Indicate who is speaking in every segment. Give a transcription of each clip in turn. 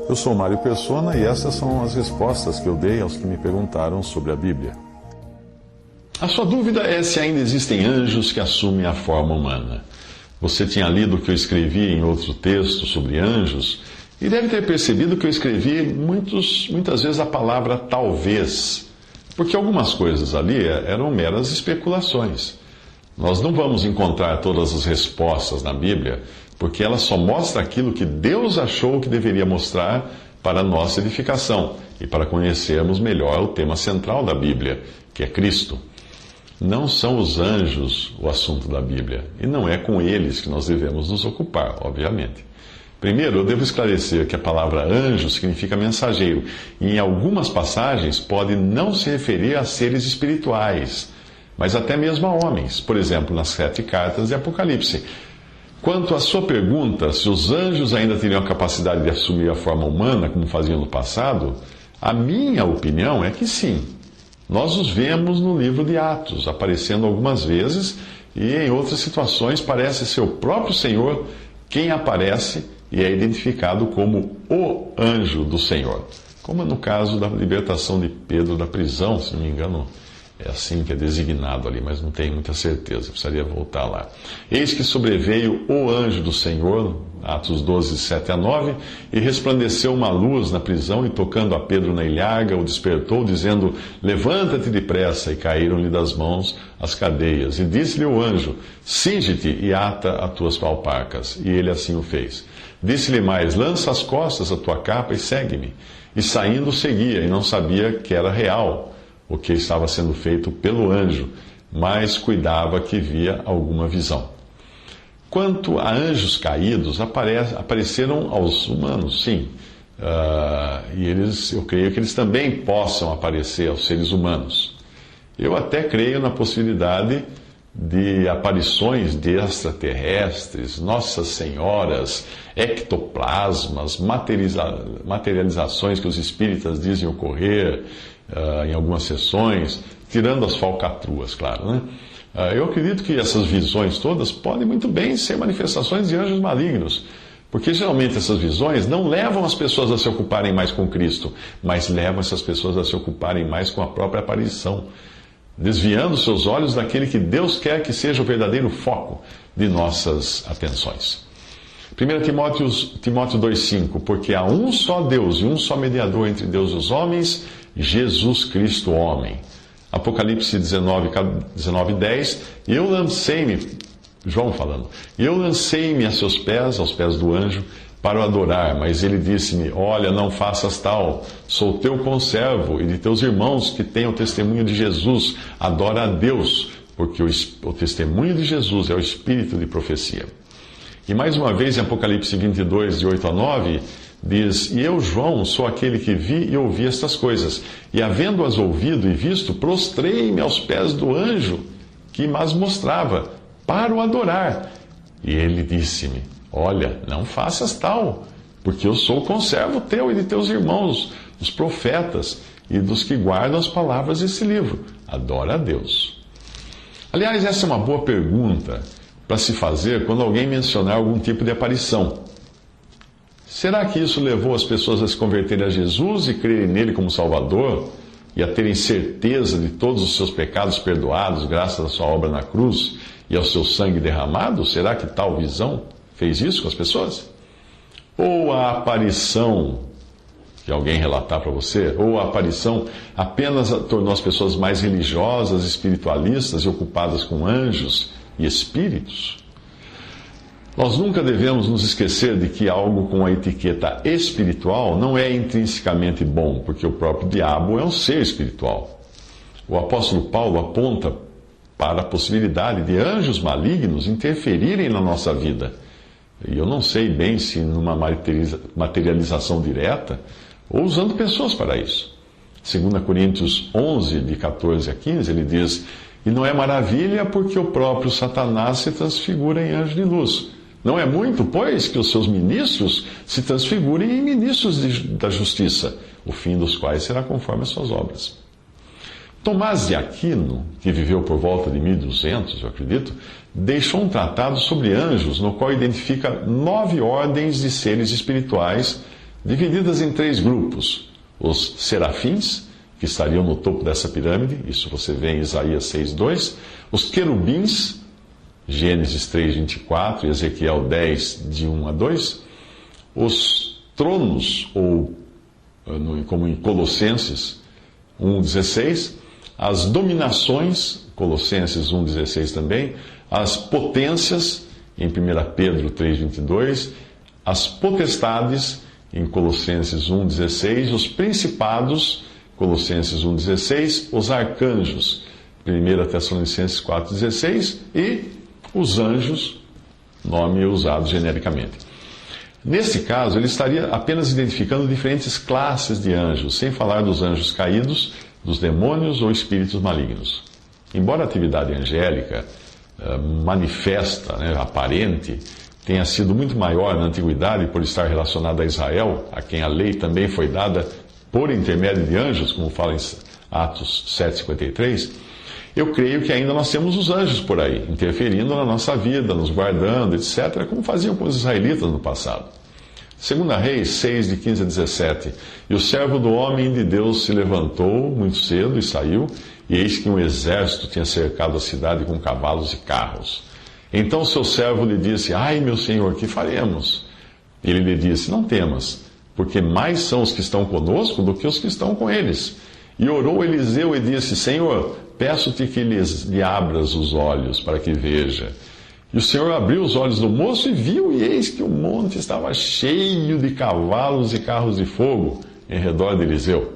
Speaker 1: Eu sou Mário Persona e essas são as respostas que eu dei aos que me perguntaram sobre a Bíblia.
Speaker 2: A sua dúvida é se ainda existem anjos que assumem a forma humana. Você tinha lido o que eu escrevi em outro texto sobre anjos e deve ter percebido que eu escrevi muitas vezes a palavra talvez, porque algumas coisas ali eram meras especulações. Nós não vamos encontrar todas as respostas na Bíblia, porque ela só mostra aquilo que Deus achou que deveria mostrar para a nossa edificação e para conhecermos melhor o tema central da Bíblia, que é Cristo. Não são os anjos o assunto da Bíblia, e não é com eles que nós devemos nos ocupar, obviamente. Primeiro, eu devo esclarecer que a palavra anjo significa mensageiro, e em algumas passagens pode não se referir a seres espirituais, mas até mesmo a homens, por exemplo, nas 7 cartas de Apocalipse. Quanto à sua pergunta, se os anjos ainda teriam a capacidade de assumir a forma humana, como faziam no passado, a minha opinião é que sim. Nós os vemos no livro de Atos, aparecendo algumas vezes, e em outras situações parece ser o próprio Senhor quem aparece e é identificado como o anjo do Senhor. Como no caso da libertação de Pedro da prisão, se não me engano, é assim que é designado ali, mas não tenho muita certeza, precisaria voltar lá. Eis que sobreveio o anjo do Senhor, Atos 12, 7 a 9, e resplandeceu uma luz na prisão, e tocando a Pedro na ilharga, o despertou, dizendo: levanta-te depressa, e caíram-lhe das mãos as cadeias. E disse-lhe o anjo: cinge-te e ata as tuas alparcas. E ele assim o fez. Disse-lhe mais: lança às costas a tua capa e segue-me. E saindo seguia, e não sabia que era real o que estava sendo feito pelo anjo, mas cuidava que via alguma visão. Quanto a anjos caídos, apareceram aos humanos, sim. Eu creio que eles também possam aparecer aos seres humanos. Eu até creio na possibilidade de aparições de extraterrestres, Nossas Senhoras, ectoplasmas, materializações que os espíritas dizem ocorrer em algumas sessões, tirando as falcatruas, claro, né? Eu acredito que essas visões todas podem muito bem ser manifestações de anjos malignos, porque geralmente essas visões não levam as pessoas a se ocuparem mais com Cristo, mas levam essas pessoas a se ocuparem mais com a própria aparição, desviando seus olhos daquele que Deus quer que seja o verdadeiro foco de nossas atenções. 1 Timóteo 2,5: porque há um só Deus e um só mediador entre Deus e os homens, Jesus Cristo, homem. Apocalipse 19:10: eu lancei-me, João falando, eu lancei-me a seus pés, aos pés do anjo, para o adorar, mas ele disse-me: olha, não faças tal, sou teu conservo e de teus irmãos que têm o testemunho de Jesus, adora a Deus, porque o testemunho de Jesus é o espírito de profecia. E mais uma vez em Apocalipse 22, de 8 a 9, diz: e eu, João, sou aquele que vi e ouvi estas coisas, e havendo-as ouvido e visto, prostrei-me aos pés do anjo que mas mostrava, para o adorar. E ele disse-me: olha, não faças tal, porque eu sou o conservo teu e de teus irmãos, os profetas, e dos que guardam as palavras desse livro. Adora a Deus. Aliás, essa é uma boa pergunta para se fazer quando alguém mencionar algum tipo de aparição. Será que isso levou as pessoas a se converterem a Jesus e crerem nele como Salvador, e a terem certeza de todos os seus pecados perdoados graças à sua obra na cruz e ao seu sangue derramado? Será que tal visão fez isso com as pessoas? Ou a aparição que alguém relatar para você, ou a aparição apenas tornou as pessoas mais religiosas, espiritualistas e ocupadas com anjos e espíritos? Nós nunca devemos nos esquecer de que algo com a etiqueta espiritual não é intrinsecamente bom, porque o próprio diabo é um ser espiritual. O apóstolo Paulo aponta para a possibilidade de anjos malignos interferirem na nossa vida. E eu não sei bem se numa materialização direta ou usando pessoas para isso. 2 Coríntios 11, de 14 a 15, ele diz: e não é maravilha porque o próprio Satanás se transfigura em anjo de luz. Não é muito, pois, que os seus ministros se transfigurem em ministros da justiça, o fim dos quais será conforme as suas obras. Tomás de Aquino, que viveu por volta de 1200, eu acredito, deixou um tratado sobre anjos, no qual identifica 9 ordens de seres espirituais, divididas em 3 grupos. Os serafins, que estariam no topo dessa pirâmide, isso você vê em Isaías 6:2. Os querubins, Gênesis 3:24 e Ezequiel 10, de 1 a 2. Os tronos, ou como em Colossenses 1:16. As dominações, Colossenses 1:16 também. As potências, em 1 Pedro 3:22. As potestades, em Colossenses 1:16. Os principados, Colossenses 1:16. Os arcanjos, 1 Tessalonicenses 4:16. E os anjos, nome usado genericamente. Nesse caso, ele estaria apenas identificando diferentes classes de anjos, sem falar dos anjos caídos, dos demônios ou espíritos malignos. Embora a atividade angélica manifesta, aparente, tenha sido muito maior na antiguidade por estar relacionada a Israel, a quem a lei também foi dada por intermédio de anjos, como fala em Atos 7:53, eu creio que ainda nós temos os anjos por aí, interferindo na nossa vida, nos guardando, etc., como faziam com os israelitas no passado. 2 Reis 6, de 15 a 17. E o servo do homem de Deus se levantou muito cedo e saiu, e eis que um exército tinha cercado a cidade com cavalos e carros. Então seu servo lhe disse: Ai, meu senhor, que faremos? Ele lhe disse: Não temas, porque mais são os que estão conosco do que os que estão com eles. E orou Eliseu e disse: Senhor, peço-te que lhe abras os olhos para que veja. E o Senhor abriu os olhos do moço e viu, e eis que o monte estava cheio de cavalos e carros de fogo em redor de Eliseu.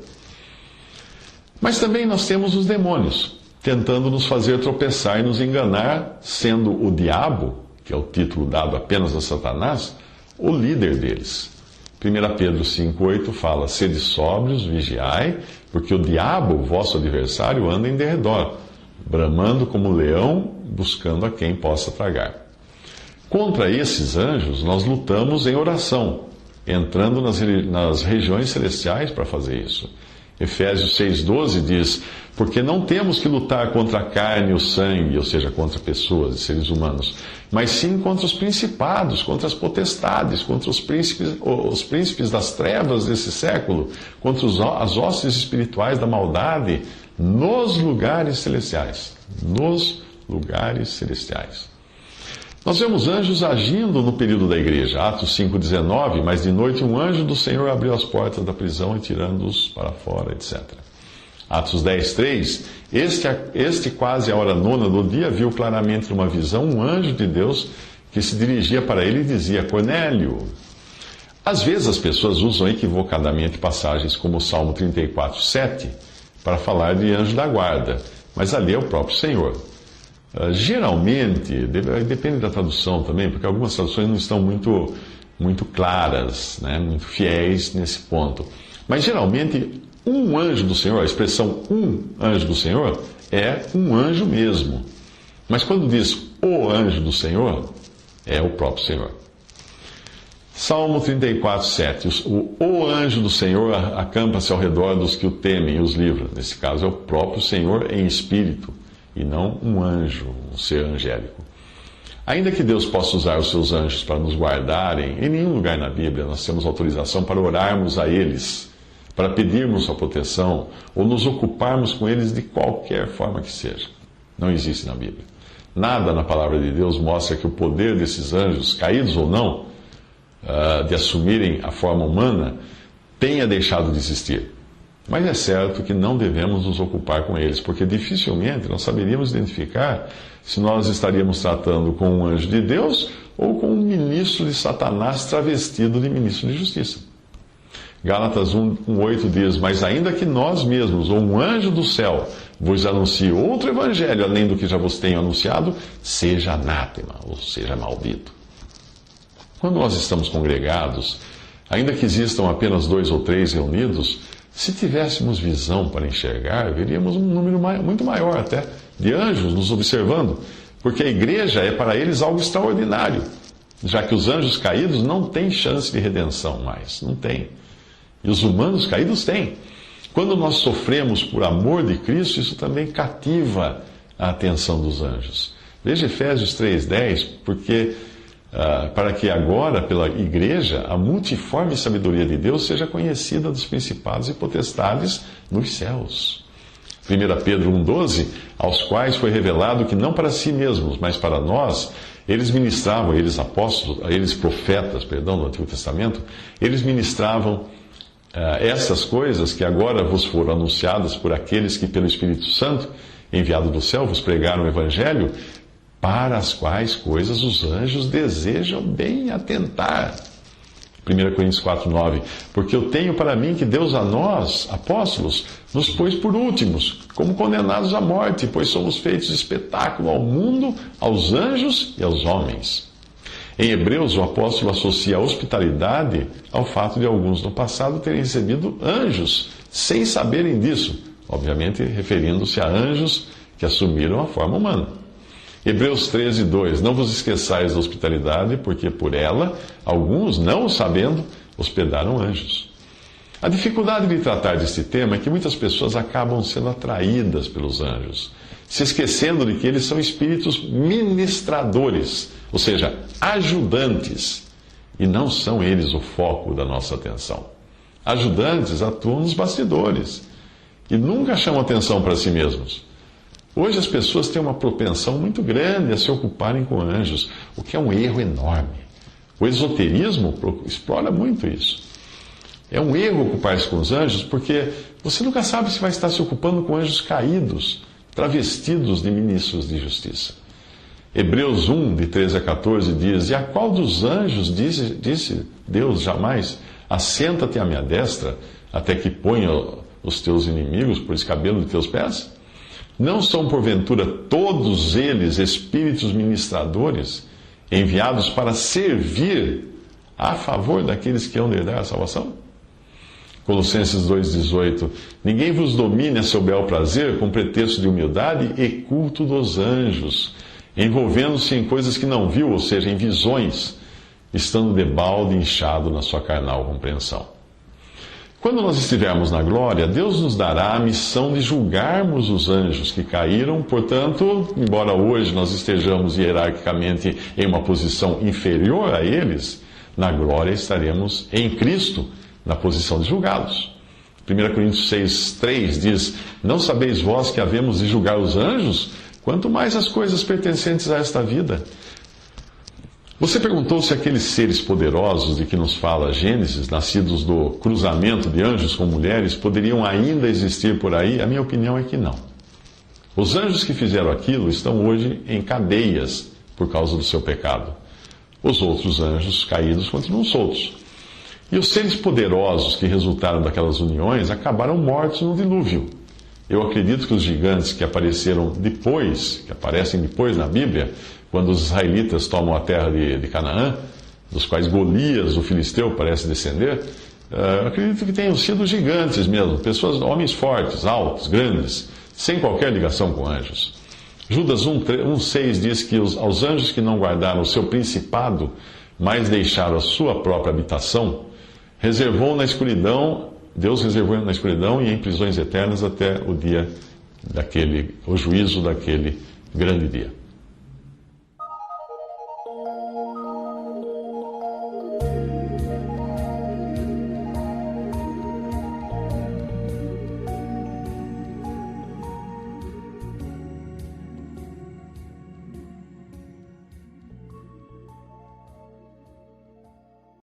Speaker 2: Mas também nós temos os demônios, tentando nos fazer tropeçar e nos enganar, sendo o diabo, que é o título dado apenas a Satanás, o líder deles. 1 Pedro 5:8 fala: Sede sóbrios, vigiai, porque o diabo, vosso adversário, anda em derredor, bramando como leão, buscando a quem possa tragar. Contra esses anjos, nós lutamos em oração, entrando nas regiões celestiais para fazer isso. Efésios 6:12 diz: Porque não temos que lutar contra a carne e o sangue, ou seja, contra pessoas e seres humanos, mas sim contra os principados, contra as potestades, contra os príncipes das trevas desse século, contra as hostes espirituais da maldade nos lugares celestiais. Nos lugares celestiais. Nós vemos anjos agindo no período da igreja. Atos 5:19, mas de noite um anjo do Senhor abriu as portas da prisão e tirando-os para fora, etc. Atos 10:3, este quase à hora 9ª do dia viu claramente numa visão um anjo de Deus que se dirigia para ele e dizia: Cornélio. Às vezes as pessoas usam equivocadamente passagens como o Salmo 34:7 para falar de anjo da guarda, mas ali é o próprio Senhor. Geralmente, depende da tradução também, porque algumas traduções não estão muito claras, muito fiéis nesse ponto. Mas geralmente, um anjo do Senhor, a expressão um anjo do Senhor, é um anjo mesmo. Mas quando diz o anjo do Senhor, é o próprio Senhor. Salmo 34:7. O anjo do Senhor acampa-se ao redor dos que o temem e os livra. Nesse caso, é o próprio Senhor em espírito, e não um anjo, um ser angélico. Ainda que Deus possa usar os seus anjos para nos guardarem, em nenhum lugar na Bíblia nós temos autorização para orarmos a eles, para pedirmos sua proteção, ou nos ocuparmos com eles de qualquer forma que seja. Não existe na Bíblia. Nada na palavra de Deus mostra que o poder desses anjos, caídos ou não, de assumirem a forma humana, tenha deixado de existir. Mas é certo que não devemos nos ocupar com eles, porque dificilmente nós saberíamos identificar se nós estaríamos tratando com um anjo de Deus ou com um ministro de Satanás travestido de ministro de justiça. Gálatas 1:8 diz: Mas ainda que nós mesmos, ou um anjo do céu, vos anuncie outro evangelho além do que já vos tenho anunciado, seja anátema, ou seja, maldito. Quando nós estamos congregados, ainda que existam apenas 2 ou 3 reunidos, se tivéssemos visão para enxergar, veríamos um número muito maior até de anjos nos observando, porque a igreja é para eles algo extraordinário, já que os anjos caídos não têm chance de redenção mais, não têm. E os humanos caídos têm. Quando nós sofremos por amor de Cristo, isso também cativa a atenção dos anjos. Veja Efésios 3,10, porque para que agora, pela igreja, a multiforme sabedoria de Deus seja conhecida dos principados e potestades nos céus. 1 Pedro 1,12, aos quais foi revelado que não para si mesmos, mas para nós, eles ministravam, eles apóstolos, eles profetas, do Antigo Testamento, eles ministravam essas coisas que agora vos foram anunciadas por aqueles que pelo Espírito Santo, enviado do céu, vos pregaram o Evangelho, para as quais coisas os anjos desejam bem atentar. 1 Coríntios 4,9, porque eu tenho para mim que Deus a nós, apóstolos, nos pôs por últimos, como condenados à morte, pois somos feitos espetáculo ao mundo, aos anjos e aos homens. Em Hebreus, o apóstolo associa a hospitalidade ao fato de alguns no passado terem recebido anjos, sem saberem disso, obviamente referindo-se a anjos que assumiram a forma humana. Hebreus 13,2, não vos esqueçais da hospitalidade, porque por ela, alguns, não o sabendo, hospedaram anjos. A dificuldade de tratar deste tema é que muitas pessoas acabam sendo atraídas pelos anjos, se esquecendo de que eles são espíritos ministradores, ou seja, ajudantes, e não são eles o foco da nossa atenção. Ajudantes atuam nos bastidores e nunca chamam atenção para si mesmos. Hoje as pessoas têm uma propensão muito grande a se ocuparem com anjos, o que é um erro enorme. O esoterismo explora muito isso. É um erro ocupar-se com os anjos, porque você nunca sabe se vai estar se ocupando com anjos caídos, travestidos de ministros de justiça. Hebreus 1, de 13 a 14, diz, e a qual dos anjos disse Deus jamais, assenta-te à minha destra, até que ponha os teus inimigos por escabelo de teus pés? Não são, porventura, todos eles espíritos ministradores, enviados para servir a favor daqueles que hão de herdar a salvação? Colossenses 2,18, ninguém vos domine a seu bel prazer com pretexto de humildade e culto dos anjos, envolvendo-se em coisas que não viu, ou seja, em visões, estando debalde inchado na sua carnal compreensão. Quando nós estivermos na glória, Deus nos dará a missão de julgarmos os anjos que caíram. Portanto, embora hoje nós estejamos hierarquicamente em uma posição inferior a eles, na glória estaremos em Cristo, na posição de julgados. 1 Coríntios 6,3 diz, não sabeis vós que havemos de julgar os anjos? Quanto mais as coisas pertencentes a esta vida. Você perguntou se aqueles seres poderosos de que nos fala Gênesis, nascidos do cruzamento de anjos com mulheres, poderiam ainda existir por aí? A minha opinião é que não. Os anjos que fizeram aquilo estão hoje em cadeias por causa do seu pecado. Os outros anjos caídos continuam soltos. E os seres poderosos que resultaram daquelas uniões acabaram mortos no dilúvio. Eu acredito que os gigantes que apareceram depois, que aparecem depois na Bíblia, quando os israelitas tomam a terra de Canaã, dos quais Golias, o filisteu, parece descender, acredito que tenham sido gigantes mesmo, pessoas, homens fortes, altos, grandes, sem qualquer ligação com anjos. Judas 1,6 diz que aos anjos que não guardaram o seu principado, mas deixaram a sua própria habitação, reservou na escuridão, Deus reservou na escuridão e em prisões eternas até o dia o juízo daquele grande dia.